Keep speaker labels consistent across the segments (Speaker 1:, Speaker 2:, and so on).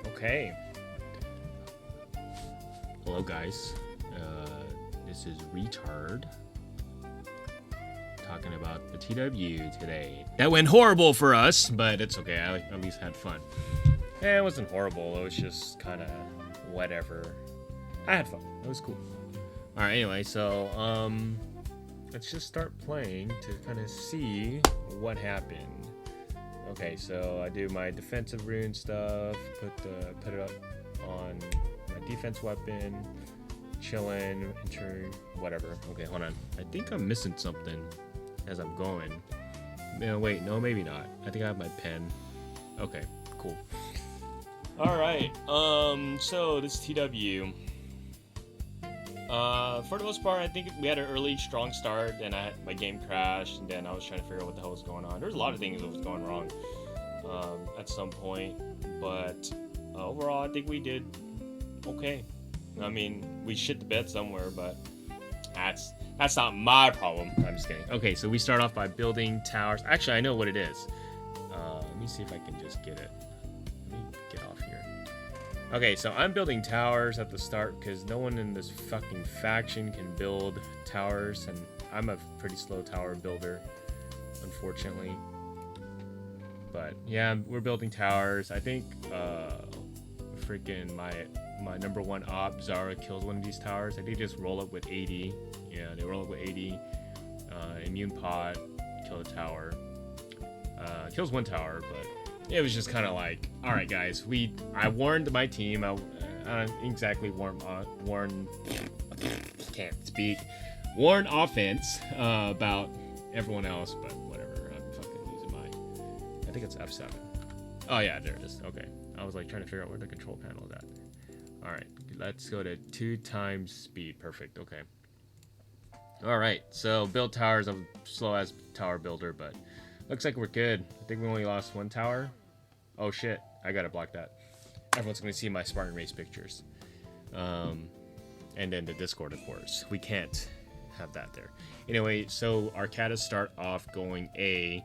Speaker 1: Okay. Hello, guys. This is Retard talking about the TW today. That went horrible for us, but it's okay. I at least had fun. It wasn't horrible. It was just kind of whatever. I had fun. It was cool. All right. Anyway, so let's just start playing to kind of see what happened. Okay, so I do my defensive rune stuff, put it up on my defense weapon, chillin', enter, whatever. Okay, hold on. I think I'm missing something as I'm going. No, wait, no, maybe not. I think I have my pen. Okay, cool. All right. So this TW. For the most part, I think we had an early, strong start, and my game crashed, and then I was trying to figure out what the hell was going on. There was a lot of things that was going wrong at some point, but overall, I think we did okay. I mean, we shit the bed somewhere, but that's not my problem. I'm just kidding. Okay, so we start off by building towers. Actually, I know what it is. Let me see if I can just get it. Let me get off here. Okay, so I'm building towers at the start because no one in this fucking faction can build towers, and I'm a pretty slow tower builder, unfortunately. But yeah, we're building towers. I think freaking my number one op, Zara, kills one of these towers. I think they just roll up with 80. Yeah, they roll up with 80. Immune pod, kill the tower. Kills one tower, but it was just kind of like, all right, guys. I warned my team. I don't exactly warned can't speak. Warned offense about everyone else, but whatever. I'm fucking losing my. I think it's F7. Oh yeah, there it is. Okay, I was like trying to figure out where the control panel is at. All right, let's go to 2 times speed. Perfect. Okay. All right, so build towers. I'm slow as tower builder, but looks like we're good. I think we only lost 1 tower. Oh shit, I gotta block that. Everyone's gonna see my Spartan race pictures. And then the Discord, of course. We can't have that there. Anyway, so Arcadas start off going A.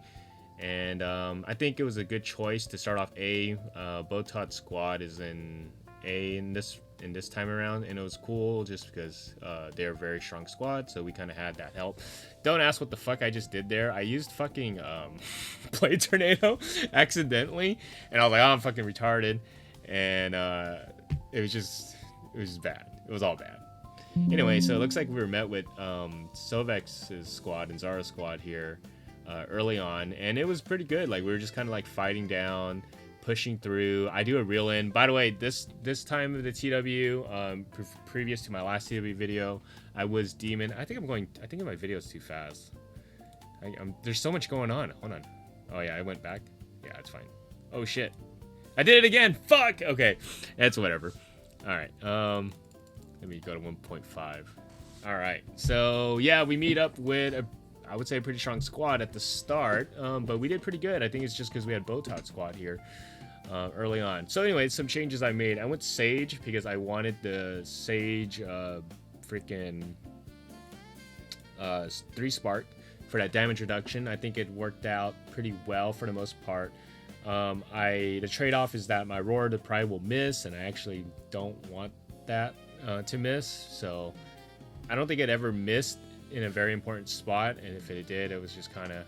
Speaker 1: And I think it was a good choice to start off A. Botot squad is in A in this time around, and it was cool just because they're a very strong squad, so we kind of had that help. Don't ask what the fuck I just did there. I used fucking Blade Tornado accidentally, and I was like, oh, I'm fucking retarded, and it was just bad. It was all bad. Anyway, so it looks like we were met with Sovex's squad and Zara's squad here early on, and it was pretty good. Like, we were just kind of like fighting down, pushing through. I do a reel in. By the way, this time of the TW, previous to my last TW video, I was demon. I think my video is too fast. There's so much going on. Hold on. Oh yeah, I went back. Yeah, it's fine. Oh shit, I did it again. Fuck. Okay, that's whatever. All right. Let me go to 1.5. All right. So yeah, we meet up with I would say a pretty strong squad at the start, but we did pretty good. I think it's just because we had Botot squad here early on. So anyway, some changes I made. I went Sage because I wanted the Sage freaking 3 spark for that damage reduction. I think it worked out pretty well for the most part. The trade-off is that my Roar to Pride will miss, and I actually don't want that to miss. So I don't think it ever missed in a very important spot, and if it did, it was just kind of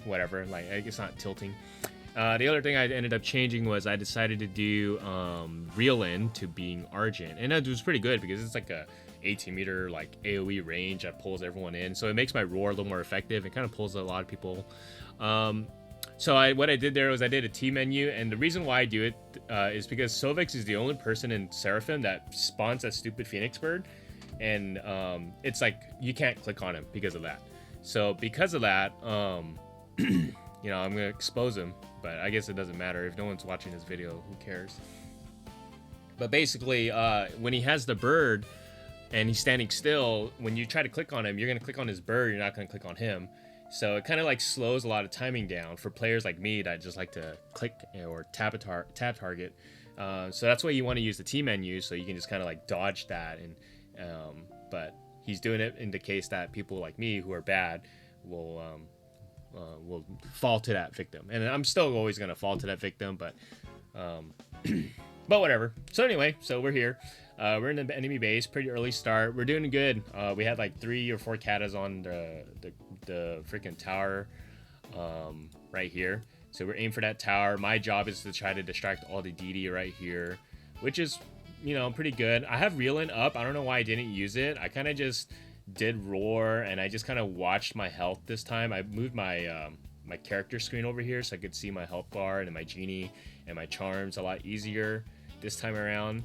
Speaker 1: whatever. Like, it's not tilting. The other thing I ended up changing was I decided to do reel in to being Argent, and it was pretty good because it's like a 18 meter like AoE range that pulls everyone in, so it makes my roar a little more effective. It kind of pulls a lot of people. So what I did there was I did a T menu, and the reason why I do it is because Sovex is the only person in Seraphim that spawns that stupid Phoenix bird, and it's like you can't click on him because of that. So because of that, you know, I'm gonna expose him, but I guess it doesn't matter if no one's watching this video. Who cares? But basically, when he has the bird and he's standing still, when you try to click on him, you're gonna click on his bird. You're not gonna click on him. So it kind of like slows a lot of timing down for players like me that just like to click or tap target. So that's why you want to use the T menu, so you can just kind of like dodge that. And but he's doing it in the case that people like me who are bad will will fall to that victim, and I'm still always gonna fall to that victim, but but whatever. So anyway, so we're here. We're in the enemy base. Pretty early start. We're doing good. We had like 3 or 4 katas on the freaking tower right here. So we're aiming for that tower. My job is to try to distract all the DD right here, which is, you know, pretty good. I have reeling up. I don't know why I didn't use it. I kind of just did roar, and I just kind of watched my health this time. I moved my my character screen over here so I could see my health bar and my genie and my charms a lot easier this time around.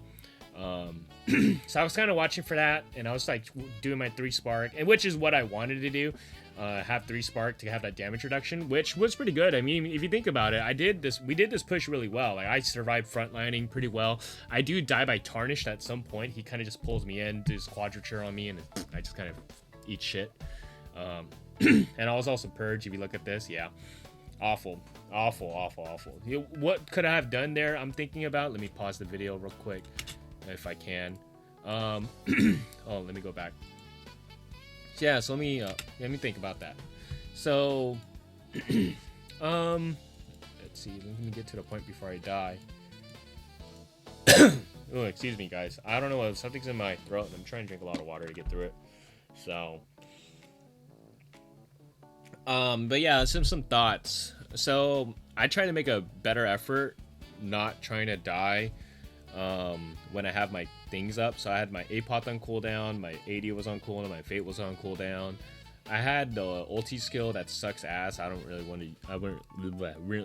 Speaker 1: So I was kind of watching for that, and I was like doing my 3 spark, and which is what I wanted to do. Have 3 spark to have that damage reduction, which was pretty good. I mean, if you think about it, we did this push really well. Like, I survived frontlining pretty well. I do die by tarnished at some point. He kind of just pulls me in, does quadrature on me, and I just kind of eat shit. And I was also purged. If you look at this, yeah, awful. What could I have done there? I'm thinking about. Let me pause the video real quick if I can. Oh, let me go back. Yeah, so let me think about that. So let's see, let me get to the point before I die. Oh, excuse me, guys, I don't know what, something's in my throat, and I'm trying to drink a lot of water to get through it. So but yeah, some thoughts. So I try to make a better effort not trying to die when I have my things up. So I had my Apoth on cooldown, my AD was on cooldown, my Fate was on cooldown. I had the ulti skill that sucks ass. I really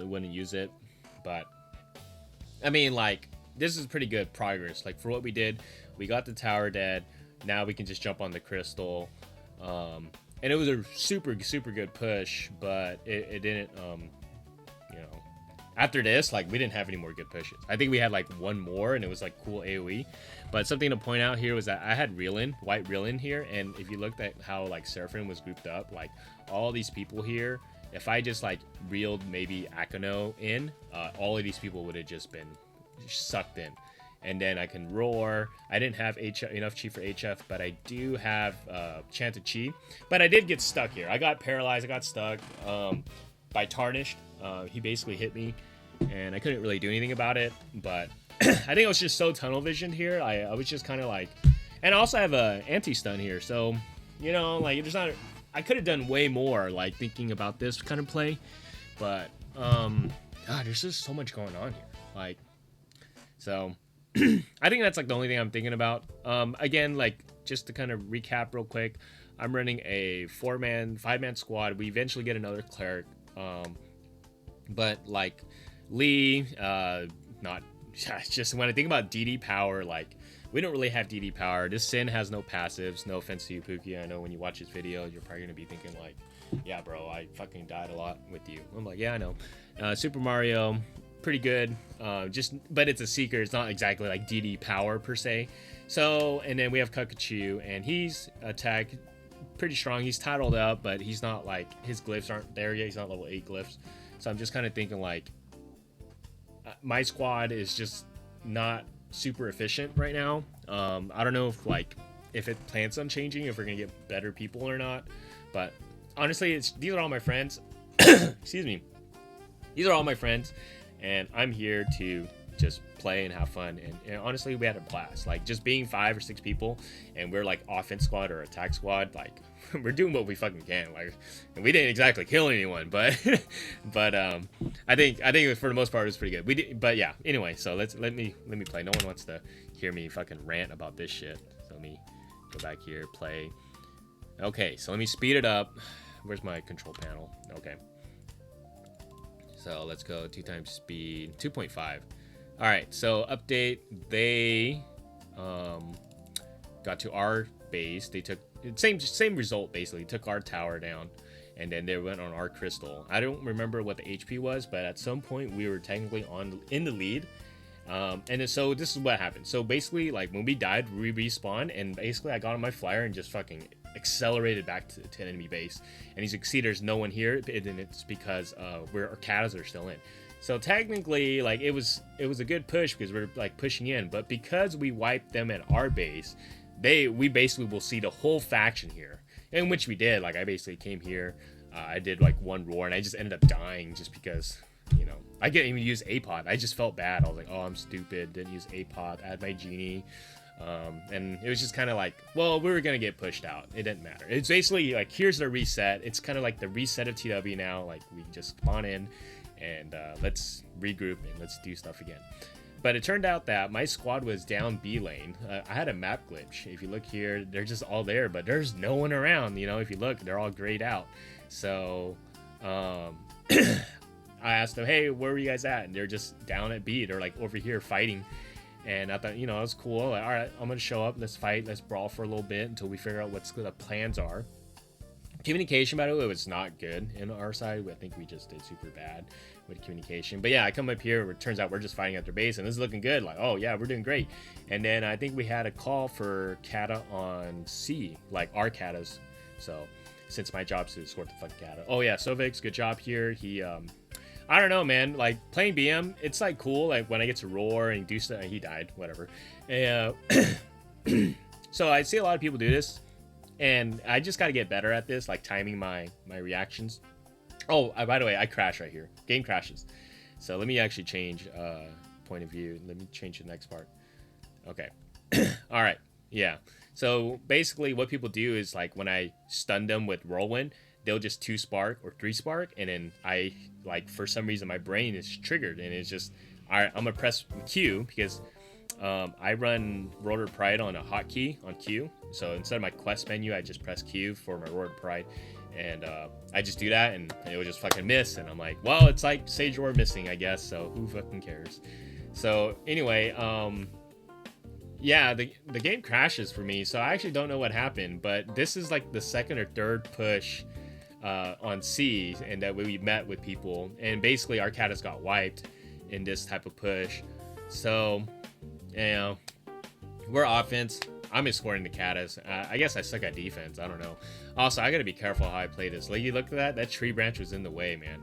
Speaker 1: wouldn't use it, but I mean, like, this is pretty good progress. Like, for what we did, we got the tower dead. Now we can just jump on the crystal, and it was a super good push, but it didn't you know, after this, like, we didn't have any more good pushes. I think we had like 1 more, and it was like cool AoE. But something to point out here was that I had white reelin here, and if you looked at how like Seraphim was grouped up, like all these people here, if I just like reeled maybe Akano in, all of these people would have just been sucked in. And then I can roar. I didn't have enough chi for HF, but I do have Chanted Chi. But I did get stuck here. I got paralyzed. I got stuck by Tarnished. He basically hit me, and I couldn't really do anything about it. But I think I was just so tunnel visioned here. I was just kind of like, and I also have a anti-stun here. So, you know, like, there's not, I could have done way more, like, thinking about this kind of play. But, God, there's just so much going on here. Like, so I think that's like the only thing I'm thinking about. Again, like, just to kind of recap real quick, I'm running a 5-man squad. We eventually get another cleric. But like Lee, not just when I think about DD power, like, we don't really have DD power. This Sin has no passives. No offense to you, Pookie. I know when you watch his video, you're probably gonna be thinking like, yeah, bro, I fucking died a lot with you. I'm like, yeah, I know. Super Mario, pretty good. But it's a seeker. It's not exactly like DD power per se. So, and then we have Kakachu, and he's attack pretty strong. He's titled up, but he's not like, his glyphs aren't there yet. He's not level 8 glyphs. So I'm just kind of thinking like, my squad is just not super efficient right now. I don't know if it plans on changing, if we're gonna get better people or not. But honestly, these are all my friends. Excuse me. These are all my friends, and I'm here to just play and have fun. And honestly, we had a blast. Like, just being 5 or 6 people, and we're like offense squad or attack squad. Like, we're doing what we fucking can. Like, and we didn't exactly kill anyone, but I think for the most part it was pretty good. We did, but yeah. Anyway, so let me play. No one wants to hear me fucking rant about this shit. So let me go back here, play. Okay, so let me speed it up. Where's my control panel? Okay. So let's go 2 times speed, 2.5. All right, so update. They got to our base. They took same result basically. Took our tower down, and then they went on our crystal. I don't remember what the HP was, but at some point we were technically in the lead. And then, so this is what happened. So basically, like, when we died, we respawned, and basically I got on my flyer and just fucking accelerated back to enemy base. And you can see there's no one here, and it's because our katas are still in. So technically, like, it was a good push because we're like pushing in, but because we wiped them at our base, we basically will see the whole faction here, in which we did. Like, I basically came here, I did like one roar and I just ended up dying just because, I didn't even use APOD. I just felt bad. I was like, oh, I'm stupid. Didn't use APOD. I had my genie. And it was just kind of like, well, we were going to get pushed out. It didn't matter. It's basically like, here's the reset. It's kind of like the reset of TW now. Like, we just spawn in and let's regroup and let's do stuff again. But it turned out that my squad was down B lane. I had a map glitch. If you look here, they're just all there, but there's no one around. If you look, they're all grayed out. So I asked them, hey, where were you guys at? And they're just down at B. They're like over here fighting. And I thought, it was cool. Like, all right, I'm going to show up. Let's fight. Let's brawl for a little bit until we figure out what the plans are. Communication, by the way, was not good in our side. I think we just did super bad with communication. But yeah, I come up here. It turns out we're just fighting at their base. And this is looking good. Like, oh, yeah, we're doing great. And then I think we had a call for Kata on C, like our Katas. So since my job is to escort the fucking Kata. Oh, yeah, Sovix, good job here. He, I don't know, man. Like, playing BM, it's, like, cool. Like, when I get to roar and do stuff, he died, whatever. So I see a lot of people do this, and I just got to get better at this, like, timing my reactions. Oh, by the way, I crash right here. Game crashes. So let me actually change point of view. Let me change the next part. Okay. All right. Yeah. So basically what people do is, like, when I stun them with Whirlwind, they'll just 2 spark or 3 spark, and then I, like, for some reason my brain is triggered, and it's just, all right, I'm gonna press Q because I run Rotor Pride on a hotkey on Q. So instead of my quest menu, I just press Q for my Rotor Pride, and I just do that, and it would just fucking miss, and I'm like, well, it's like Sage Roar missing, I guess. So who fucking cares? So anyway, yeah, the game crashes for me, so I actually don't know what happened, but this is like the second or third push on C, and that we met with people, and basically our Katas got wiped in this type of push. So, we're offense. I'm escorting the Katas. I guess I suck at defense. I don't know. Also, I gotta be careful how I play this. Like, you look at that tree branch was in the way, man.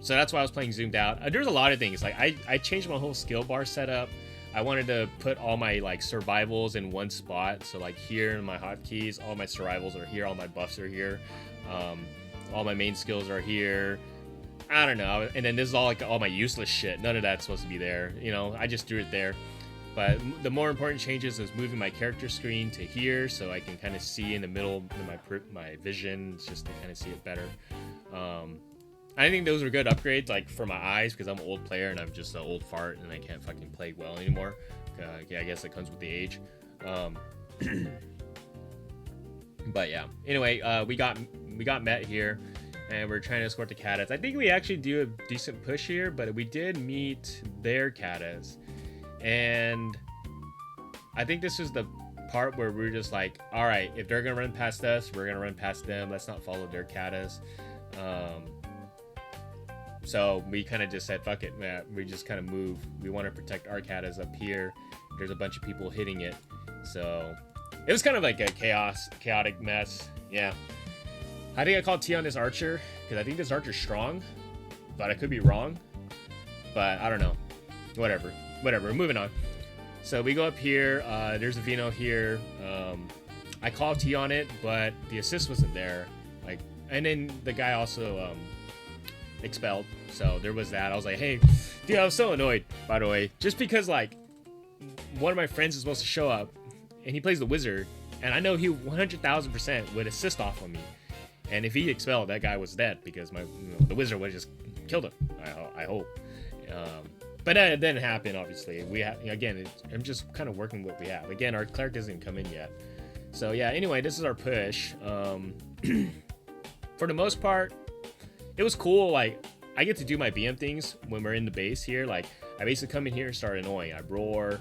Speaker 1: So that's why I was playing zoomed out. There's a lot of things. Like, I changed my whole skill bar setup. I wanted to put all my, like, survivals in one spot. So, like, here in my hotkeys, all my survivals are here, all my buffs are here. All my main skills are here. I don't know. And then this is all, like, all my useless shit. None of that's supposed to be there. I just threw it there. But the more important changes is moving my character screen to here, so I can kind of see in the middle of my vision, just to kind of see it better. I think those were good upgrades, like, for my eyes, because I'm an old player and I'm just an old fart and I can't fucking play well anymore. Yeah, I guess it comes with the age. But yeah, anyway, we got met here, and we're trying to escort the Katas. I think we actually do a decent push here, but we did meet their Katas, and I think this is the part where we're just like, all right, if they're gonna run past us, we're gonna run past them. Let's not follow their Katas. So we kind of just said, fuck it, man. We just kind of move. We want to protect our Katas up here. There's a bunch of people hitting it, so it was kind of like a chaotic mess. Yeah. I think I called T on this archer because I think this archer's strong, but I could be wrong. But I don't know. Whatever. We're moving on. So we go up here. There's a Vino here. I called T on it, but the assist wasn't there. Like, and then the guy also expelled. So there was that. I was like, hey, dude, I was so annoyed, by the way, just because, like, one of my friends is supposed to show up, and he plays the wizard, and I know he 100,000% would assist off on me. And if he expelled, that guy was dead because the wizard would have just killed him. I hope. But that didn't happen, obviously. I'm just kind of working what we have. Again, our cleric doesn't come in yet. So yeah, anyway, this is our push. For the most part, it was cool. Like, I get to do my BM things when we're in the base here. Like, I basically come in here and start annoying. I roar.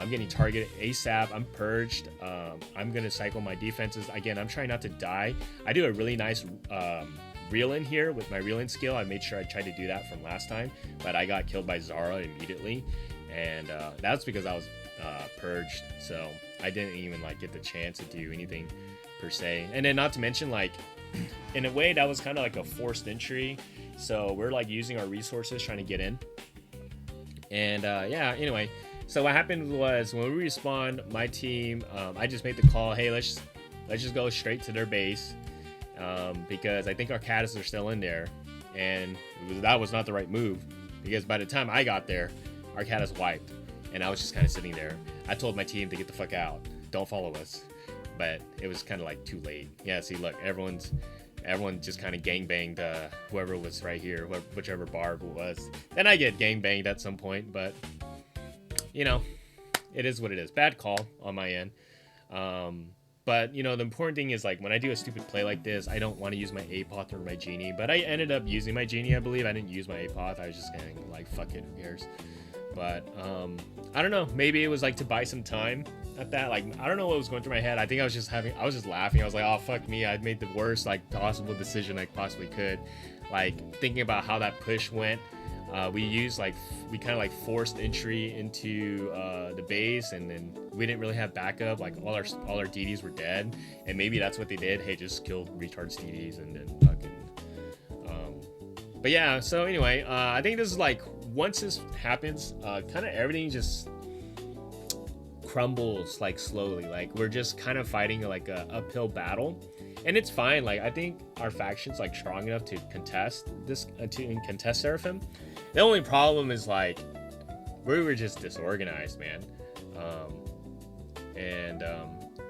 Speaker 1: I'm getting targeted ASAP. I'm purged. I'm going to cycle my defenses. Again, I'm trying not to die. I do a really nice reel in here with my reel in skill. I made sure I tried to do that from last time, but I got killed by Zara immediately. And that's because I was purged. So I didn't even, like, get the chance to do anything per se. And then not to mention, like, in a way that was kind of like a forced entry. So we're, like, using our resources trying to get in. And yeah, anyway. So what happened was when we respawned, my team, I just made the call, hey, let's just go straight to their base. because I think our caddies are still in there, and that was not the right move, because by the time I got there, our caddies wiped, and I was just kind of sitting there. I told my team to get the fuck out, don't follow us, but it was kind of like too late. Yeah, see, look, everyone just kind of gangbanged whoever was right here, whichever barb it was. Then I get gangbanged at some point, but you know, it is what it is. Bad call on my end. But, you know, the important thing is, like, when I do a stupid play like this, I don't want to use my Apoth or my Genie. But I ended up using my Genie, I believe. I didn't use my Apoth. I was just kind of like, fuck it, who cares? But, I don't know. Maybe it was, like, to buy some time at that. Like, I don't know what was going through my head. I think I was just laughing. I was like, oh, fuck me. I made the worst, like, possible decision I possibly could. Like, thinking about how that push went. We kind of like forced entry into the base, and then we didn't really have backup. Like all our DDs were dead, and maybe that's what they did. Hey, just kill retards DDs and then fucking. But yeah, so anyway, I think this is like, once this happens, kind of everything just crumbles like slowly. Like we're just kind of fighting like a uphill battle. And it's fine. Like I think our faction's like strong enough to contest this, to contest Seraphim. The only problem is like we were just disorganized, man.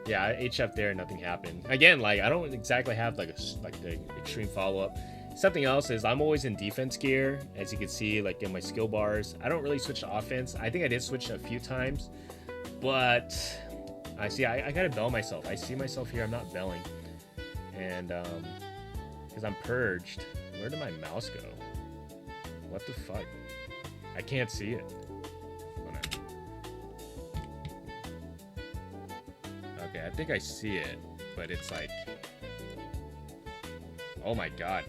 Speaker 1: Yeah, I HF there, nothing happened. Again, like I don't exactly have like the extreme follow up. Something else is I'm always in defense gear, as you can see, like in my skill bars. I don't really switch to offense. I think I did switch a few times, but I gotta bell myself. I see myself here. I'm not belling. And because I'm purged. Where did my mouse go? What the fuck? I can't see it. Okay, I think I see it, but it's like, oh my god,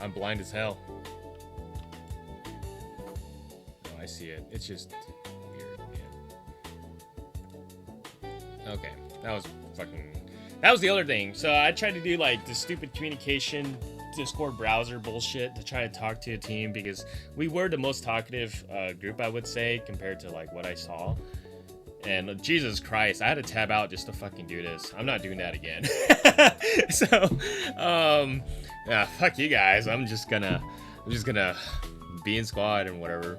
Speaker 1: I'm blind as hell. Oh, I see it. It's just weird, man. Okay, that was the other thing. So I tried to do like the stupid communication Discord browser bullshit to try to talk to a team, because we were the most talkative group, I would say, compared to like what I saw. And Jesus Christ, I had to tab out just to fucking do this. I'm not doing that again. So, yeah, fuck you guys. I'm just gonna be in squad and whatever.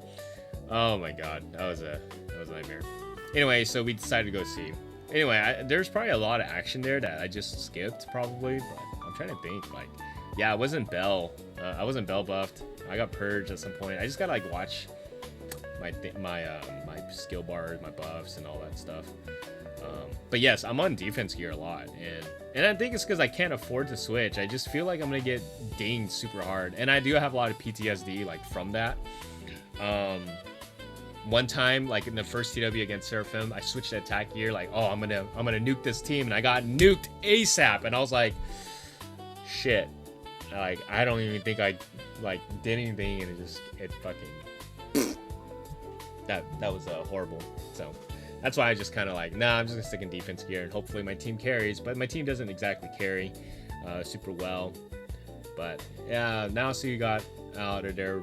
Speaker 1: Oh my god, that was a nightmare. Anyway, so we decided to go see. Anyway, there's probably a lot of action there that I just skipped, probably, but I'm trying to think, like, yeah, I wasn't Bell buffed. I got purged at some point. I just gotta, like, watch my skill bars, my buffs, and all that stuff. But yes, I'm on defense gear a lot, and I think it's because I can't afford to switch. I just feel like I'm gonna get dinged super hard, and I do have a lot of PTSD, like, from that. One time, like in the first TW against Seraphim, I switched to attack gear, like, oh, I'm gonna nuke this team, and I got nuked ASAP, and I was like, shit, like I don't even think I like did anything, and it fucking that was horrible. So that's why I just kind of like, nah, I'm just gonna stick in defense gear, and hopefully my team carries. But my team doesn't exactly carry super well. But yeah, now so you got out of there.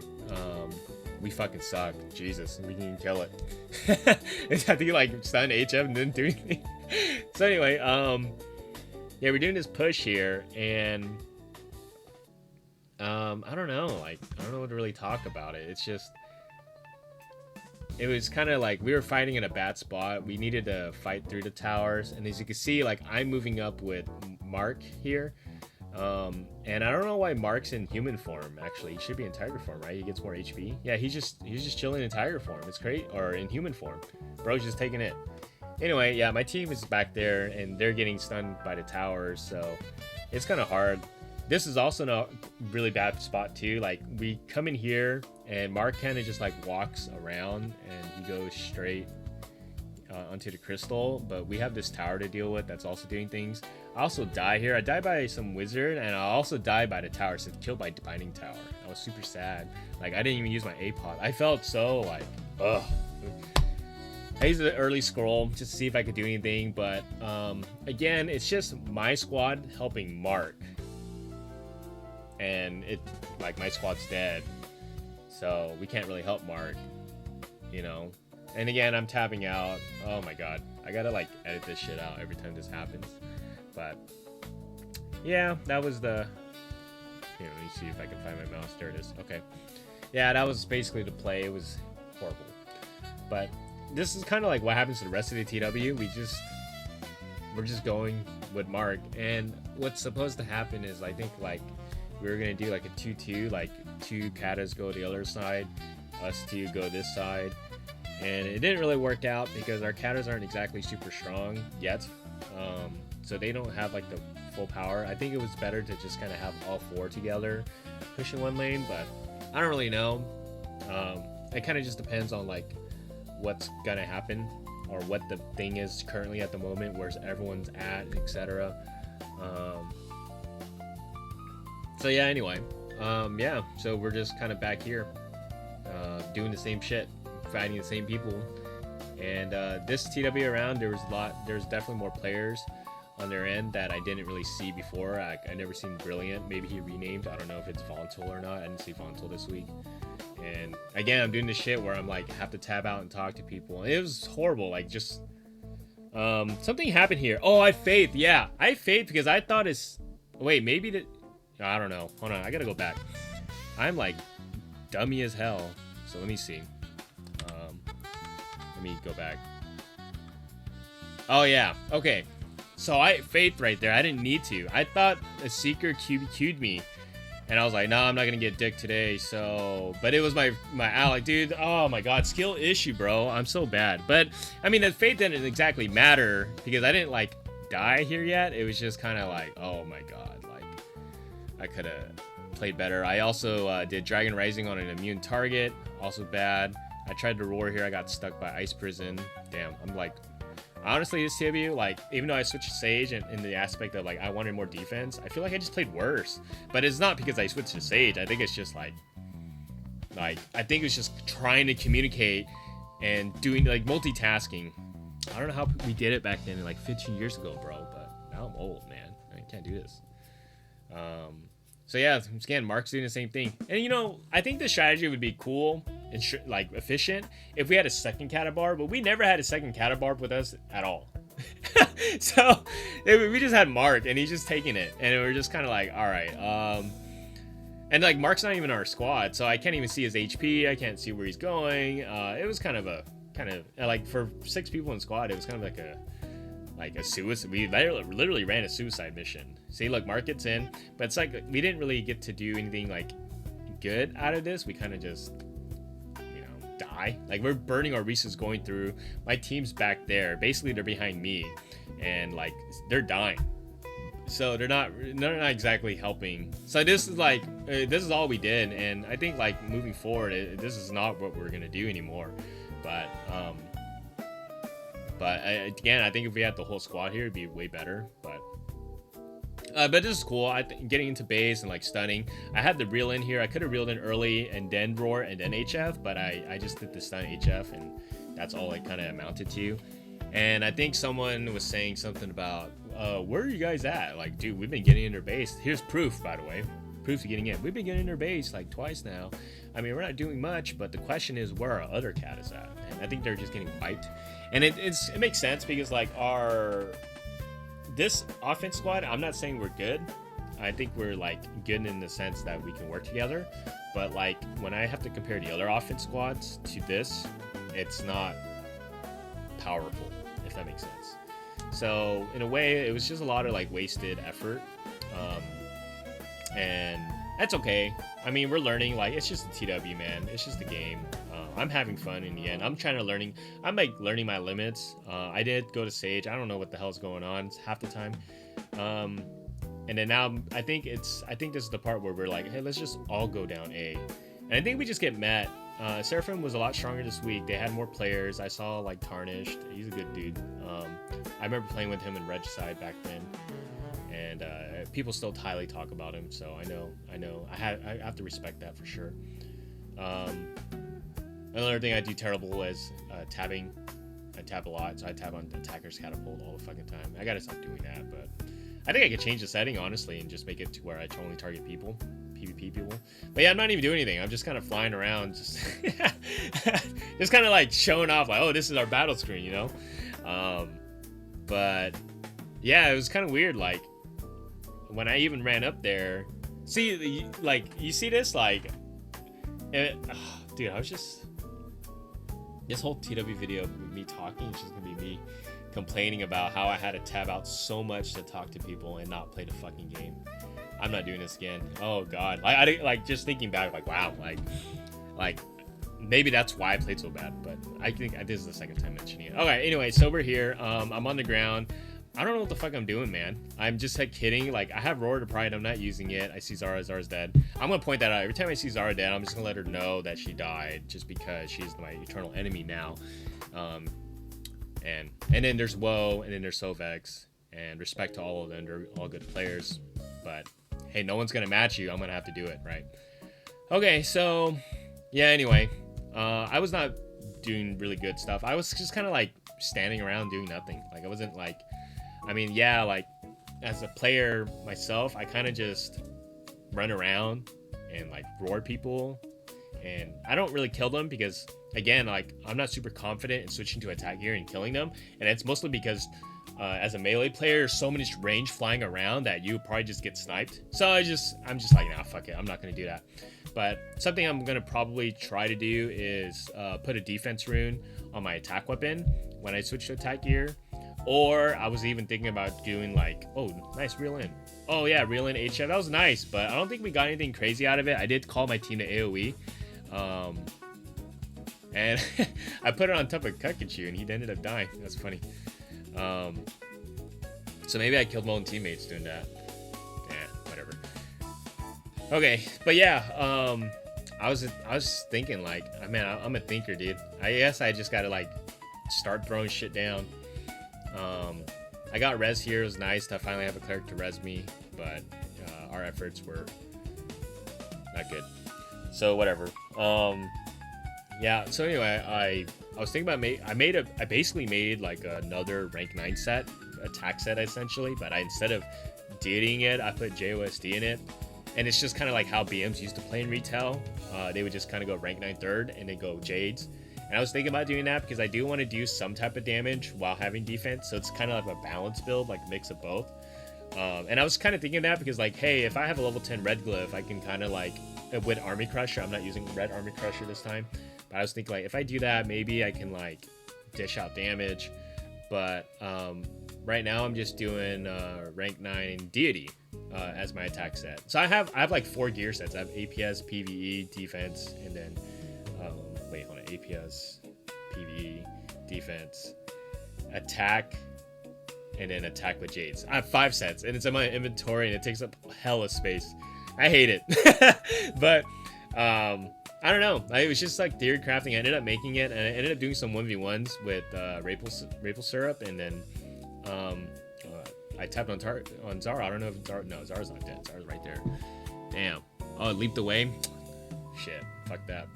Speaker 1: We fucking suck. Jesus, we didn't even kill it. I think you like stun HF and didn't do anything. So anyway, yeah, we're doing this push here, and I don't know, like I don't know what to really talk about it. It's just, it was kind of like we were fighting in a bad spot. We needed to fight through the towers, and as you can see, like I'm moving up with Mark here. And I don't know why Mark's in human form. Actually, he should be in tiger form, right? He gets more HP. Yeah, he's just chilling in tiger form. It's great, or in human form. Bro's just taking it. Anyway, yeah, my team is back there, and they're getting stunned by the towers, so it's kind of hard. This is also a really bad spot too. Like we come in here, and Mark kind of just like walks around, and he goes straight onto the crystal, but we have this tower to deal with that's also doing things. I also die here. I die by some wizard, and I also die by the tower, so killed by binding tower. I was super sad. Like I didn't even use my APOD. I felt so like, ugh. I used the early scroll just to see if I could do anything, but again, it's just my squad helping Mark, and it like my squad's dead, so we can't really help Mark, you know. And again, I'm tapping out. Oh my god, I gotta like edit this shit out every time this happens. But yeah, that was the. Here, let me see if I can find my mouse. There it is. Okay. Yeah, that was basically the play. It was horrible. But this is kind of like what happens to the rest of the TW. We're just going with Mark, and what's supposed to happen is I think like we were gonna do like a 2-2, like 2 katas go the other side, us 2 go this side, and it didn't really work out because our katas aren't exactly super strong yet, so they don't have like the full power. I think it was better to just kind of have all 4 together pushing one lane, but I don't really know. It kind of just depends on like what's gonna happen or what the thing is currently at the moment, where's everyone's at, etc. So yeah, anyway, yeah, so we're just kind of back here doing the same shit, fighting the same people, and this TW round there's definitely more players on their end that I didn't really see before. I never seen Brilliant. Maybe he renamed. I don't know if it's Vontal or not. I didn't see Vontal this week. And again, I'm doing this shit where I'm like have to tab out and talk to people. It was horrible. Like just something happened here. Oh, I faith. Yeah, I faith because I thought it's. Wait, maybe that. I don't know. Hold on, I gotta go back. I'm like dummy as hell. So let me see. Let me go back. Oh yeah. Okay. So I faith right there. I didn't need to. I thought a seeker Q'd me, and I was like, nah, I'm not gonna get dick today. So, but it was my ally, dude. Oh my god, skill issue, bro. I'm so bad. But I mean, the faith didn't exactly matter because I didn't like die here yet. It was just kind of like, oh my god, like I could have played better. I also did Dragon Rising on an immune target, also bad. I tried to roar here. I got stuck by Ice Prison. Damn, I'm like. Honestly, this TW, like, even though I switched to Sage and in the aspect of, like, I wanted more defense, I feel like I just played worse. But it's not because I switched to Sage. I think it's just, like, I think it's just trying to communicate and doing, like, multitasking. I don't know how we did it back then, like, 15 years ago, bro. But now I'm old, man. I can't do this. So, yeah, again, Mark's doing the same thing. And, you know, I think the strategy would be cool and, like, efficient if we had a second Catabarb, but we never had a second Catabarb with us at all. So, we just had Mark, and he's just taking it. And we're just kind of like, all right. And, like, Mark's not even in our squad, so I can't even see his HP. I can't see where he's going. It was kind of like, for 6 people in squad, it was kind of like a suicide. We literally ran a suicide mission. See, look, Mark gets in, but it's like we didn't really get to do anything like good out of this. We kind of just, you know, die. Like we're burning our resources going through. My team's back there. Basically, they're behind me, and like they're dying. So they're not exactly helping. So this is like this is all we did, and I think like moving forward, this is not what we're gonna do anymore. But again, I think if we had the whole squad here, it'd be way better. But this is cool. I think getting into base and like stunning. I had the reel in here. I could have reeled in early and then roar and then HF, but I just did the stun HF, and that's all it kind of amounted to. And I think someone was saying something about where are you guys at? Like, dude, we've been getting in their base. Here's proof, by the way. Proof of getting in. We've been getting in their base like twice now. I mean, we're not doing much, but the question is where our other cat is at. And I think they're just getting wiped. And it makes sense because like this offense squad, I'm not saying we're good. I think we're like good in the sense that we can work together. But like when I have to compare the other offense squads to this, it's not powerful, if that makes sense. So in a way, it was just a lot of like wasted effort. And that's okay. I mean, we're learning. Like, it's just a TW, man. It's just a game. I'm having fun in the end. I'm I'm like learning my limits. I did go to Sage. I don't know what the hell's going on half the time. And then now I think this is the part where we're like, hey, let's just all go down A. And I think we just get met. Seraphim was a lot stronger this week. They had more players. I saw like Tarnished. He's a good dude. I remember playing with him in Regicide back then. And people still highly talk about him, so I know I have to respect that for sure. Another thing I do terrible is tabbing. I tab a lot, so I tab on Attacker's Catapult all the fucking time. I gotta stop doing that, but I think I could change the setting honestly and just make it to where I only target people, PvP people. But yeah, I'm not even doing anything. I'm just kind of flying around, just just kind of like showing off, like, oh, this is our battle screen, you know. But yeah, it was kind of weird, like. when I even ran up there, see, like, you see this, like, dude, I was just, this whole TW video with me talking is just gonna be me complaining about how I had to tab out so much to talk to people and not play the fucking game. I'm not doing this again. Oh god, like just thinking back, like, wow, like maybe that's why I played so bad, but I think this is the second time mentioning it. Okay, anyway, so we're here. I'm on the ground. I don't know what the fuck I'm doing, man. I'm just like kidding. Like, I have Roar to Pride. I'm not using it. I see Zara. Zara's dead. I'm gonna point that out. Every time I see Zara dead, I'm just gonna let her know that she died, just because she's my eternal enemy now. And then there's Woe, and then there's Sovex, and respect to all of them. They're all good players, but hey, no one's gonna match you. I'm gonna have to do it, right? Okay, so yeah. Anyway, I was not doing really good stuff. I was just kind of like standing around doing nothing. Like, I wasn't like, I mean, yeah, like as a player myself, I kind of just run around and like roar people, and I don't really kill them because, again, like, I'm not super confident in switching to attack gear and killing them, and it's mostly because as a melee player, there's so much range flying around that you probably just get sniped. So I'm just like, nah, fuck it, I'm not gonna do that. But something I'm gonna probably try to do is put a defense rune on my attack weapon when I switch to attack gear. Or I was even thinking about doing like, oh, nice, reel in. Oh yeah, reel in HF. That was nice, but I don't think we got anything crazy out of it. I did call my team to AoE. And I put it on top of Kakachu and he ended up dying. That's funny. So maybe I killed my own teammates doing that. Yeah, whatever. Okay, but yeah, I was thinking like, man, I'm a thinker, dude. I guess I just gotta like start throwing shit down. I got res here. It was nice to finally have a cleric to res me, but our efforts were not good. So whatever. Yeah. So anyway, I was thinking about I basically made like another rank 9 set, attack set essentially, but instead of dieting it, I put JOSD in it, and it's just kind of like how BMs used to play in retail. They would just kind of go rank 9 third and then go Jades. And I was thinking about doing that because I do want to do some type of damage while having defense. So it's kind of like a balance build, like a mix of both. And I was kind of thinking that because, like, hey, if I have a level 10 red glyph, I can kind of like, with Army Crusher, I'm not using red Army Crusher this time. But I was thinking, like, if I do that, maybe I can, like, dish out damage. But right now I'm just doing rank 9 Deity as my attack set. So I have like 4 gear sets. I have APS, PvE, defense, and then... wait, hold on. APS, PvE, defense, attack, and then attack with Jades. I have 5 sets, and it's in my inventory, and it takes up hella space. I hate it. But, I don't know. It was just like theory crafting. I ended up making it, and I ended up doing some 1v1s with Maple Syrup, and then I tapped on Zara. I don't know if Zara... No, Zara's not dead. Zara's right there. Damn. Oh, it leaped away? Shit. Fuck that.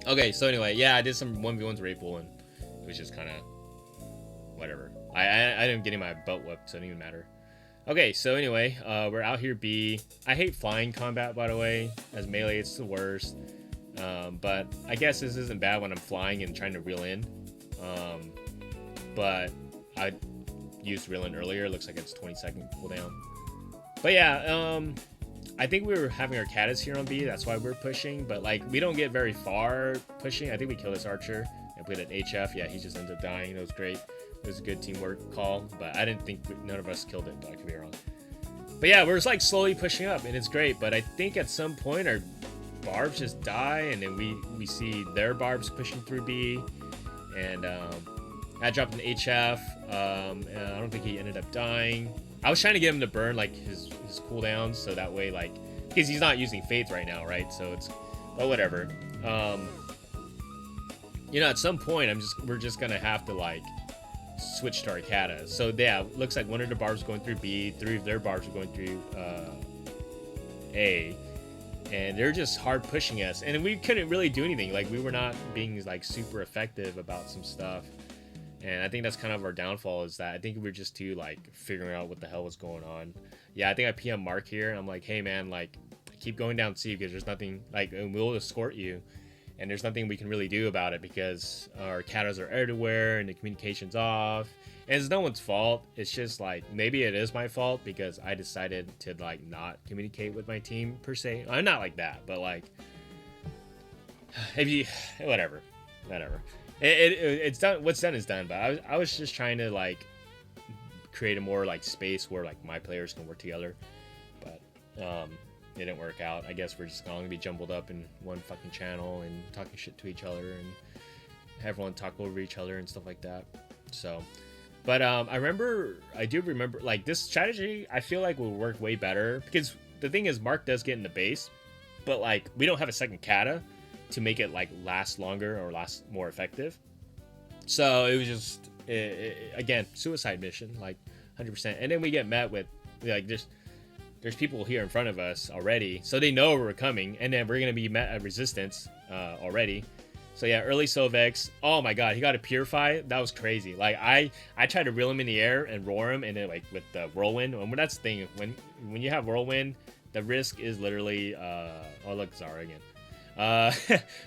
Speaker 1: Okay, so anyway, yeah, I did some 1v1s Rapel, and it was just kind of whatever. I didn't get my butt whipped, so it didn't even matter. Okay, so anyway, we're out here B. I hate flying combat, by the way. As melee, it's the worst. But I guess this isn't bad when I'm flying and trying to reel in. But I used reel in earlier. It looks like it's 20-second cooldown. But yeah, I think we were having our Caddis here on B. That's why we're pushing. But like, we don't get very far pushing. I think we killed this archer. And played an HF. Yeah, he just ended up dying. It was great. It was a good teamwork call. But I didn't think none of us killed it. But I could be wrong. But yeah, we're just like slowly pushing up, and it's great. But I think at some point our barbs just die, and then we see their barbs pushing through B. And I dropped an HF. And I don't think he ended up dying. I was trying to get him to burn like his cooldowns, so that way, like, because he's not using Faith right now, right? So it's, but whatever. You know, at some point we're just gonna have to like switch to Arcata. So yeah, looks like one of the barbs going through B, 3 of their barbs are going through A, and they're just hard pushing us, and we couldn't really do anything. Like, we were not being like super effective about some stuff. And I think that's kind of our downfall, is that I think we're just too like figuring out what the hell was going on. Yeah, I think I PM Mark here, and I'm like, hey man, like, keep going down C because there's nothing, like, and we'll escort you. and there's nothing we can really do about it because our katas are everywhere and the communication's off. And it's no one's fault. It's just like maybe it is my fault because I decided to like not communicate with my team per se. I'm not like that, but like if you whatever. It's done. What's done is done. But I was just trying to like create a more like space where like my players can work together, but it didn't work out. I guess we're just going to be jumbled up in one fucking channel and talking shit to each other and everyone talk over each other and stuff like that. So, but I do remember like this strategy. I feel like will work way better because the thing is, Mark does get in the base, but like we don't have a second kata to make it like last longer or last more effective. So it was just again suicide mission, like 100%. And then we get met with like there's people here in front of us already, so they know we're coming, and then we're gonna be met at resistance already. So yeah, early Sovex. Oh my god, he got a purify. That was crazy. Like I tried to reel him in the air and roar him, and then like with the whirlwind. And that's the thing, when you have whirlwind, the risk is literally oh look, Zara again.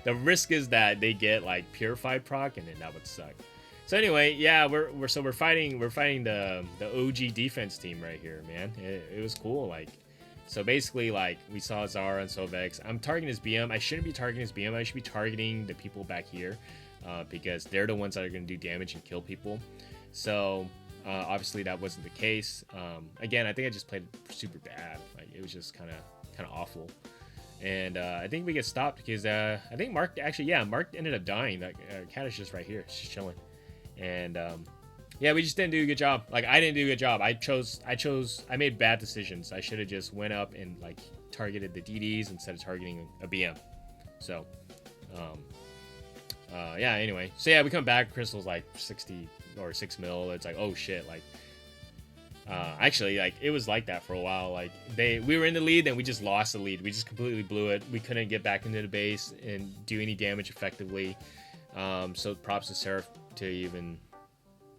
Speaker 1: The risk is that they get like purified proc, and then that would suck. So anyway, yeah, we're fighting the OG defense team right here, man. It was cool. Like, so basically, like we saw Zara and Sovex. I'm targeting his BM. I shouldn't be targeting his BM. I should be targeting the people back here, because they're the ones that are going to do damage and kill people. So obviously that wasn't the case. Again, I think I just played super bad. Like it was just kind of awful. And I think we get stopped because I think Mark ended up dying. That cat is just right here, she's chilling. And yeah, we just didn't do a good job. Like I didn't do a good job. I made bad decisions. I should have just went up and like targeted the DDs instead of targeting a BM. So yeah, anyway, so yeah, we come back. Crystal's like 60 or 6 mil. It's like, oh shit, like actually, like it was like that for a while. Like we were in the lead, then we just lost the lead. We just completely blew it. We couldn't get back into the base and do any damage effectively. So props to Seraph to even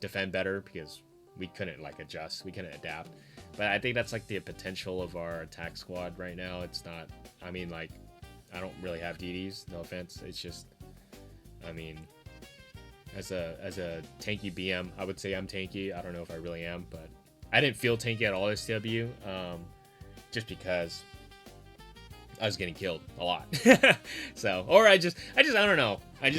Speaker 1: defend better because we couldn't like adjust. We couldn't adapt. But I think that's like the potential of our attack squad right now. It's not. I mean, like I don't really have DDs. No offense. It's just. I mean. As a tanky BM, I would say I'm tanky. I don't know if I really am, but I didn't feel tanky at all this SW, just because I was getting killed a lot. So, or I don't know. I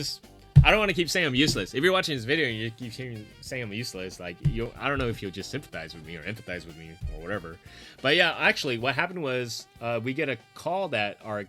Speaker 1: don't want to keep saying I'm useless. If you're watching this video and you keep hearing me saying I'm useless, like I don't know if you'll just sympathize with me or empathize with me or whatever. But yeah, actually, what happened was we get a call that our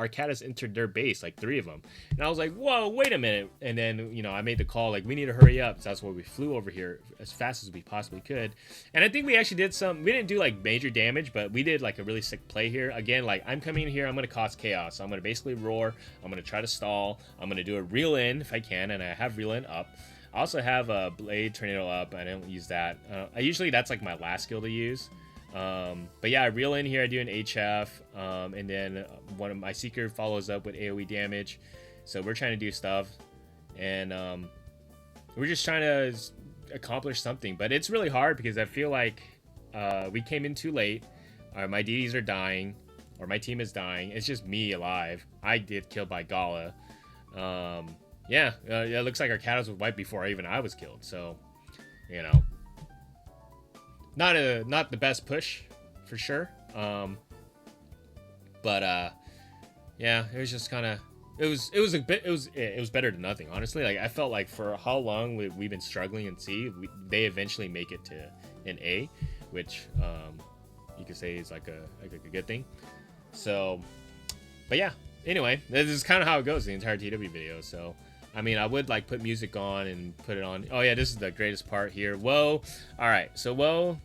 Speaker 1: Katas entered their base, like 3 of them. And I was like, whoa, wait a minute. And then, I made the call, like, we need to hurry up. So that's why we flew over here as fast as we possibly could. And I think we actually did we didn't do, like, major damage, but we did, like, a really sick play here. Again, like, I'm coming in here, I'm going to cause chaos. So I'm going to basically roar. I'm going to try to stall. I'm going to do a reel in if I can, and I have reel in up. I also have a blade tornado up. I don't use that. Usually that's, like, my last skill to use. But yeah, I reel in here, I do an HF, and then one of my Seeker follows up with AoE damage. So we're trying to do stuff, and we're just trying to accomplish something. But it's really hard because I feel like we came in too late. My DDs are dying, or my team is dying. It's just me alive. I get killed by Gala. Yeah, it looks like our Katas was wiped before I was killed. So, not the best push, for sure. But yeah, it was just kind of it was better than nothing, honestly. Like I felt like for how long we've been struggling in C, they eventually make it to an A, which you could say is like a good thing. So, but yeah. Anyway, this is kind of how it goes the entire TW video. So. I mean, I would like put music on and put it on. Oh yeah, this is the greatest part here. Whoa. All right. So whoa,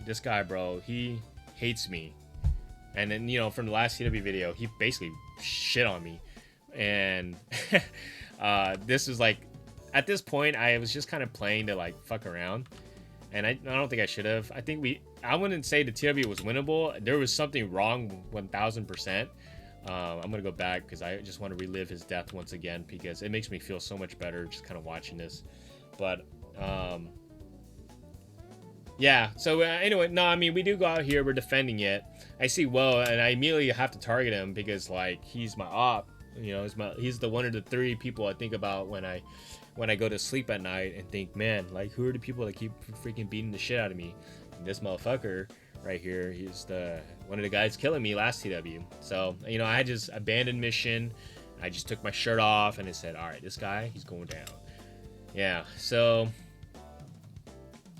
Speaker 1: this guy, bro, he hates me. And then, from the last TW video, he basically shit on me. And this was like, at this point, I was just kind of playing to like fuck around. And I don't think I should have. I wouldn't say the TW was winnable. There was something wrong 1000%. I'm gonna go back because I just want to relive his death once again because it makes me feel so much better just kind of watching this. But yeah, so anyway, no, I mean, we do go out here, we're defending it. I see Woe, and I immediately have to target him because like he's my op, You know, he's the one of the three people I think about when I go to sleep at night and think, man, like who are the people that keep freaking beating the shit out of me? And this motherfucker right here, he's the one of the guys killing me last TW. So, you know, I just abandoned mission. I just took my shirt off and I said, all right, this guy, he's going down. Yeah, so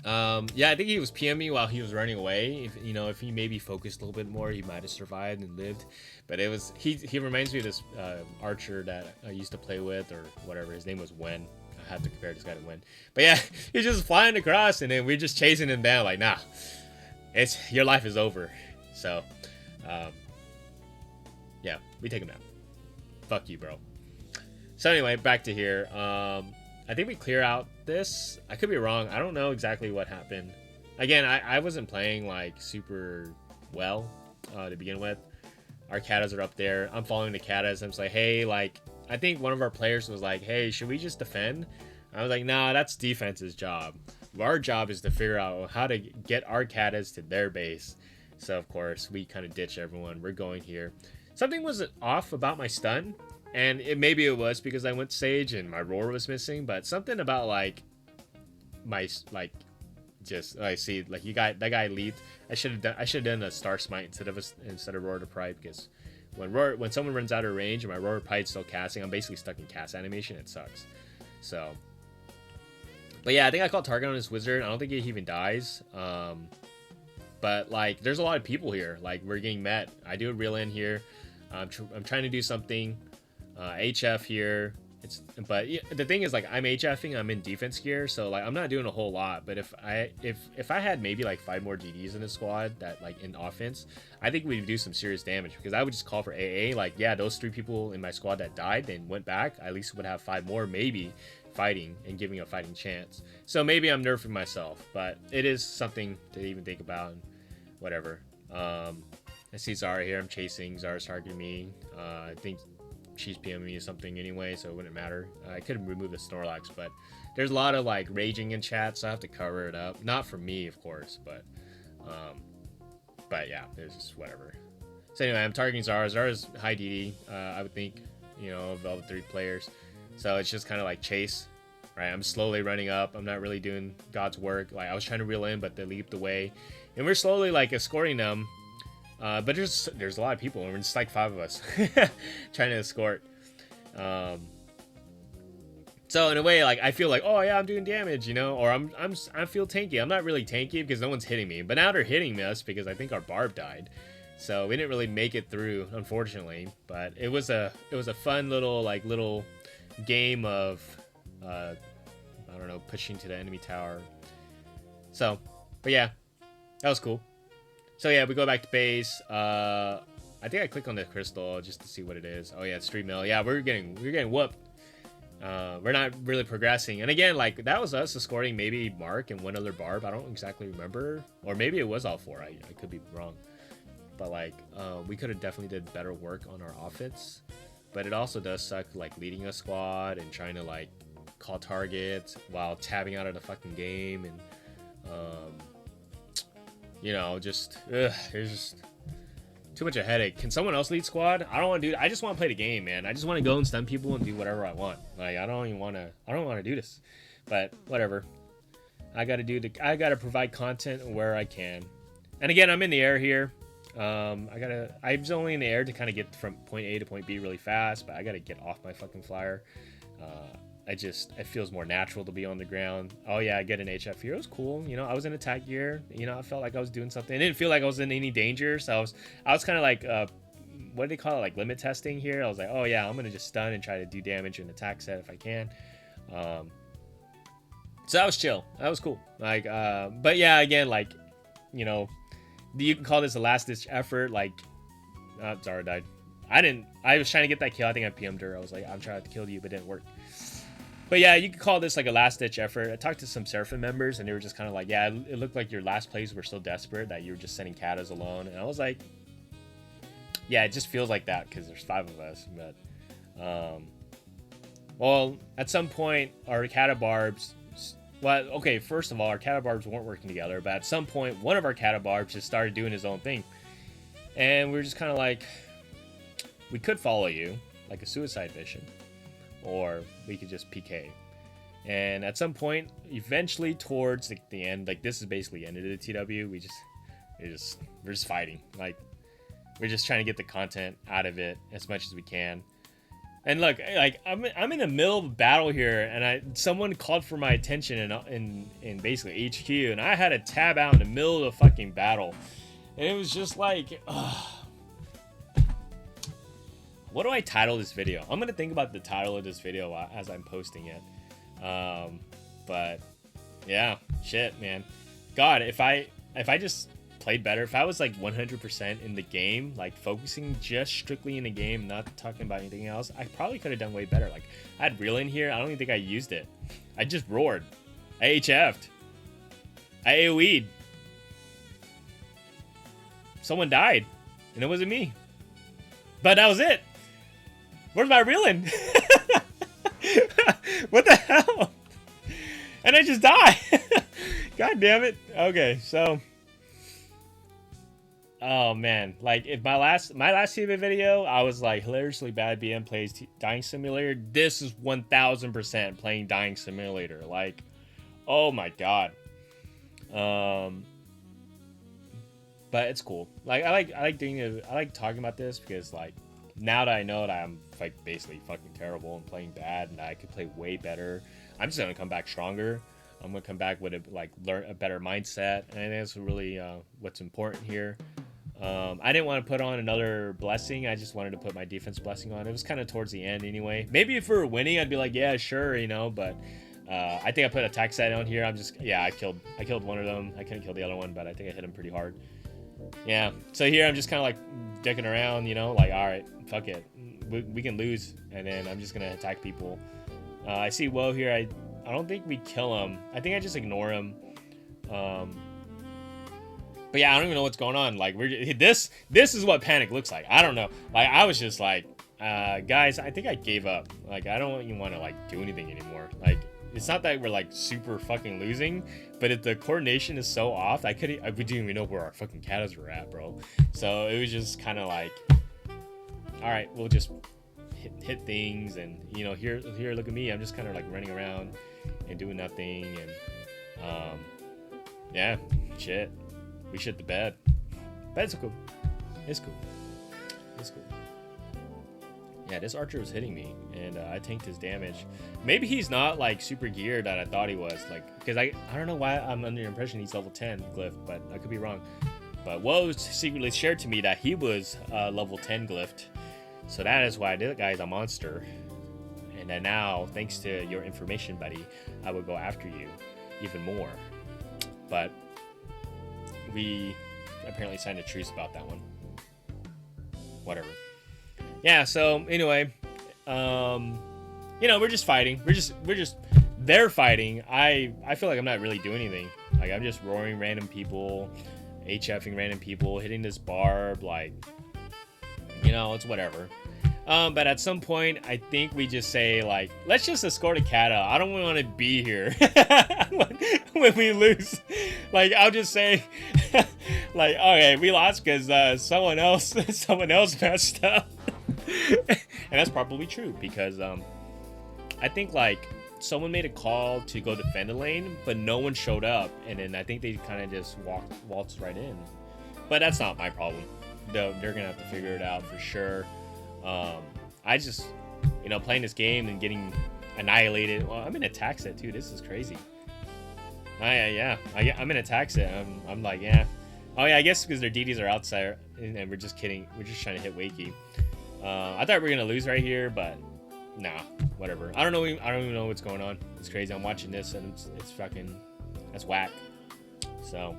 Speaker 1: yeah, I think he was PM me while he was running away. If you know, if he maybe focused a little bit more, he might have survived and lived. But it was he reminds me of this archer that I used to play with or whatever. His name was Wen. I have to compare this guy to Wen. But yeah, he's just flying across and then we're just chasing him down like, nah, it's your life is over. So yeah, we take him down. Fuck you, bro. So anyway, back to here. I think we clear out this. I could be wrong. I don't know exactly what happened. Again, I wasn't playing like super well to begin with. Our katas are up there. I'm following the katas. I'm just like, hey, like, I think one of our players was like, hey, should we just defend? I was like, nah, that's defense's job. Our job is to figure out how to get our katas to their base. So, of course, we kind of ditch everyone. We're going here. Something was off about my stun. And maybe it was because I went Sage and my roar was missing, but something about like my just I see like that guy leaped. I should have done a star smite instead of roar to pride, because when someone runs out of range and my roar to pride's still casting, I'm basically stuck in cast animation. It sucks. So, but yeah, I think I caught target on this wizard. I don't think he even dies. But like there's a lot of people here. Like we're getting met. I do a reel in here. I'm trying to do something. HF here. But the thing is, like, I'm HFing, I'm in defense gear, so like I'm not doing a whole lot. But if I had maybe like 5 more DDs in the squad that like in offense, I think we'd do some serious damage, because I would just call for AA. Like, yeah, those 3 people in my squad that died and went back, I at least would have 5 more maybe fighting and giving a fighting chance. So maybe I'm nerfing myself, but it is something to even think about. And whatever. I see Zara here. I'm chasing. Zara's targeting me. I think she's PMing me or something anyway, so it wouldn't matter. I could remove the Snorlax, but there's a lot of like raging in chat, so I have to cover it up. Not for me, of course, but yeah, there's just whatever. So anyway, I'm targeting Zara. Zara's high DD, I would think, you know, of all the 3 players. So it's just kind of like chase, right? I'm slowly running up. I'm not really doing God's work. Like I was trying to reel in, but they leaped away, and we're slowly like escorting them. But there's a lot of people, and we're just like 5 of us trying to escort. So in a way, like I feel like, oh yeah, I'm doing damage, you know, or I feel tanky. I'm not really tanky because no one's hitting me, but now they're hitting us because I think our barb died, so we didn't really make it through, unfortunately. But it was a fun little game of I don't know, pushing to the enemy tower. So, but yeah, that was cool. So yeah, we go back to base. I think I click on the crystal just to see what it is. Oh yeah, it's 3 mil. Yeah, we're getting whooped. We're not really progressing. And again, like that was us escorting maybe Mark and one other barb. I don't exactly remember, or maybe it was all 4. I could be wrong. But like we could have definitely did better work on our offense. But it also does suck like leading a squad and trying to like call targets while tabbing out of the fucking game, and you know, just there's just too much a headache. Can someone else lead squad? I don't want to do. I just want to play the game, man. I just want to go and stun people and do whatever I want. Like I don't want to do this, but whatever. I gotta provide content where I can. And again, I'm in the air here. I'm only in the air to kind of get from point A to point B really fast, but I gotta get off my fucking flyer. It feels more natural to be on the ground. Oh yeah, I get an HF here. It was cool. You know, I was in attack gear. You know, I felt like I was doing something. It didn't feel like I was in any danger. So I was kind of like, what do they call it? Like limit testing here. I was like, oh yeah, I'm gonna just stun and try to do damage and attack set if I can. So that was chill. That was cool. Like, but yeah, again, like, you know, you can call this a last ditch effort. Like, Zara died. I was trying to get that kill. I think I PM'd her. I was like, I'm trying to kill you, but it didn't work. But yeah, you could call this like a last-ditch effort. I talked to some Seraphim members, and they were just kind of like, yeah, it looked like your last plays were so desperate that you were just sending katas alone. And I was like, yeah, it just feels like that because there's 5 of us. But, well, at some point, our kata barbs... Well, okay, first of all, our kata barbs weren't working together. But at some point, one of our kata barbs just started doing his own thing. And we were just kind of like, we could follow you, like a suicide mission, or we could just PK. And at some point, eventually towards the end, like this is basically the end of the TW. We're just fighting. Like we're just trying to get the content out of it as much as we can. And look, like I'm in the middle of a battle here, and someone called for my attention in basically HQ, and I had to tab out in the middle of the fucking battle, and it was just like, what do I title this video? I'm gonna think about the title of this video as I'm posting it. But yeah, shit, man. God, if I just played better, if I was like 100% in the game, like focusing just strictly in the game, not talking about anything else, I probably could have done way better. Like I had reel in here, I don't even think I used it. I just roared. I HF'd. I AoE'd. Someone died, and it wasn't me. But that was it. Where's my reeling? What the hell? And I just died. God damn it. Okay, so oh man, like if my last TV video, I was like hilariously bad BM plays Dying Simulator. This is 1000% playing Dying Simulator. Like, oh my god. But it's cool. Like I like talking about this because like now that I know that I'm like basically fucking terrible and playing bad, and I could play way better, I'm just gonna come back stronger. I'm gonna come back with learn a better mindset, and that's really what's important here. I didn't want to put on another blessing. I just wanted to put my defense blessing on. It was kind of towards the end anyway. Maybe if we were winning, I'd be like, yeah, sure, you know. But I think I put attack set on here. I killed one of them. I couldn't kill the other one, but I think I hit him pretty hard. Yeah. So here I'm just kind of like dicking around, you know, like all right, fuck it, we can lose, and then I'm just gonna attack people. I see Woe here. I don't think we kill him. I think I just ignore him. But yeah, I don't even know what's going on. Like this is what panic looks like. I don't know. Like I was just like, guys, I think I gave up. Like I don't even want to like do anything anymore. Like it's not that we're like super fucking losing, but if the coordination is so off, we didn't even know where our fucking catas were at, bro. So it was just kind of like, all right, we'll just hit things, and you know, here, look at me. I'm just kind of like running around and doing nothing, and yeah, shit. We shit the bed. But it's cool. It's cool. It's cool. Yeah, this archer was hitting me, and I tanked his damage. Maybe he's not like super geared that I thought he was. Like, because I don't know why I'm under the impression he's level 10 glyph, but I could be wrong. But Woe secretly shared to me that he was level 10 glyphed. So that is why this guy is a monster. And then now, thanks to your information, buddy, I will go after you even more. But we apparently signed a truce about that one. Whatever. Yeah, so anyway, you know, we're just fighting. They're fighting. I feel like I'm not really doing anything. Like I'm just roaring random people, HFing random people, hitting this barb, like, you know, it's whatever. But at some point, I think we just say, like, let's just escort a cat out. I don't want to be here when we lose. Like, I'll just say, like, okay, we lost because someone else messed up. And that's probably true because I think, like, someone made a call to go defend a lane, but no one showed up. And then I think they kind of just waltzed right in. But that's not my problem. They're going to have to figure it out for sure. I just, you know, playing this game and getting annihilated. Well, I'm in attack set too. This is crazy. I'm in attack set. I'm like, yeah. Oh yeah, I guess because their DDs are outside, and we're just kidding. We're just trying to hit Wakey. I thought we were gonna lose right here, but nah, whatever. I don't even know what's going on. It's crazy. I'm watching this and it's fucking, that's whack. So,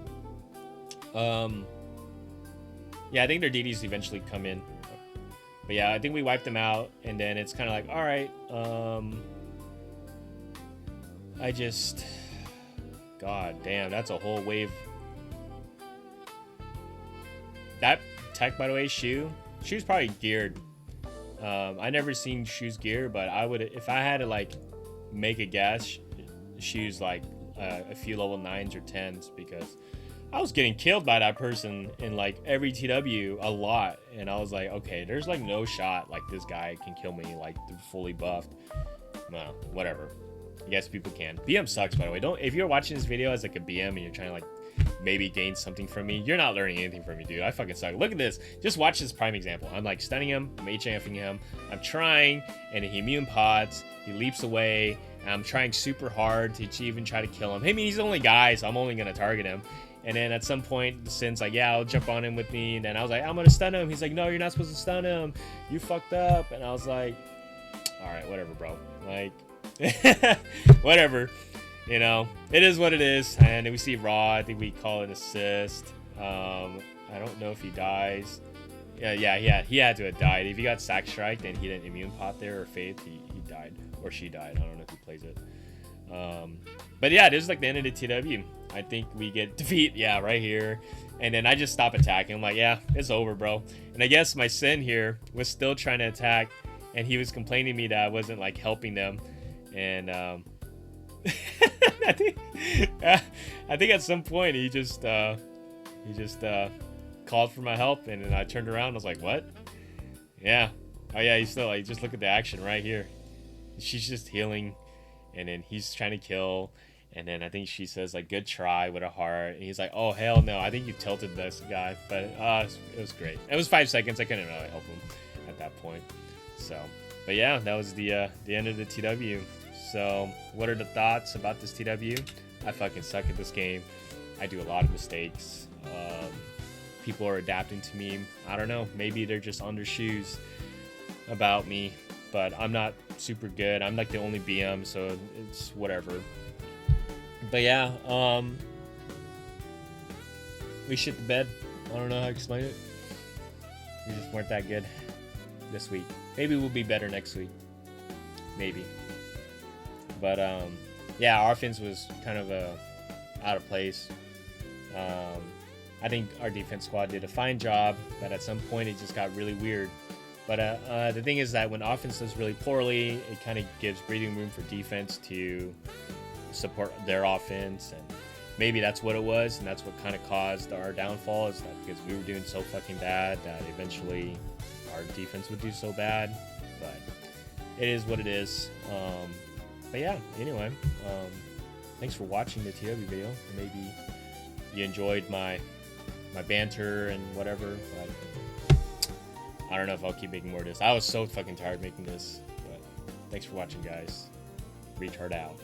Speaker 1: yeah, I think their DDs eventually come in. But yeah, I think we wiped them out, and then it's kind of like, all right, god damn, that's a whole wave. That tech, by the way, Shoe's probably geared. I never seen Shoe's gear, but I would, if I had to like make a guess, Shoe's like a few level 9s or 10s, because I was getting killed by that person in like every TW a lot, and I was like, okay, there's like no shot like this guy can kill me like fully buffed. Well, whatever. I guess people can. BM sucks, by the way. Don't, if you're watching this video as like a BM and you're trying to like maybe gain something from me, you're not learning anything from me, dude. I fucking suck. Look at this. Just watch this prime example. I'm like stunning him, I'm HFing him, I'm trying, and he immune pods, he leaps away, and I'm trying super hard to even try to kill him. Hey, I mean, he's the only guy, so I'm only gonna target him. And then at some point, Sin's like, yeah, I'll jump on him with me. And then I was like, I'm gonna stun him. He's like, no, you're not supposed to stun him. You fucked up. And I was like, all right, whatever, bro. Like, whatever. You know, it is what it is. And then we see Raw. I think we call it an assist. I don't know if he dies. Yeah, he had to have died. If he got sack strike, then he didn't immune pot there, or Faith, he died. Or she died. I don't know if he plays it. But yeah, this is like the end of the TW. I think we get defeat, yeah, right here. And then I just stop attacking. I'm like, yeah, it's over, bro. And I guess my Sin here was still trying to attack, and he was complaining to me that I wasn't like helping them. And I think at some point he just called for my help, and then I turned around and I was like, what? Yeah. Oh yeah, he's still like, just look at the action right here. She's just healing, and then he's trying to kill. And then I think she says like, good try, with a heart. And he's like, oh, hell no. I think you tilted this guy. But it was great. It was 5 seconds. I couldn't really help him at that point. So, but yeah, that was the end of the TW. So what are the thoughts about this TW? I fucking suck at this game. I do a lot of mistakes. People are adapting to me. I don't know. Maybe they're just on their shoes about me. But I'm not super good. I'm like the only BM, so it's whatever. But yeah, we shit the bed. I don't know how to explain it. We just weren't that good this week. Maybe we'll be better next week. Maybe. But yeah, our offense was kind of out of place. I think our defense squad did a fine job, but at some point it just got really weird. But the thing is that when offense does really poorly, it kind of gives breathing room for defense to support their offense, and maybe that's what it was, and that's what kind of caused our downfall, is that because we were doing so fucking bad that eventually our defense would do so bad. But it is what it is. But yeah, anyway, thanks for watching the TW video. Maybe you enjoyed my banter and whatever, but I don't know if I'll keep making more of this. I was so fucking tired making this, but thanks for watching, guys. Retard out.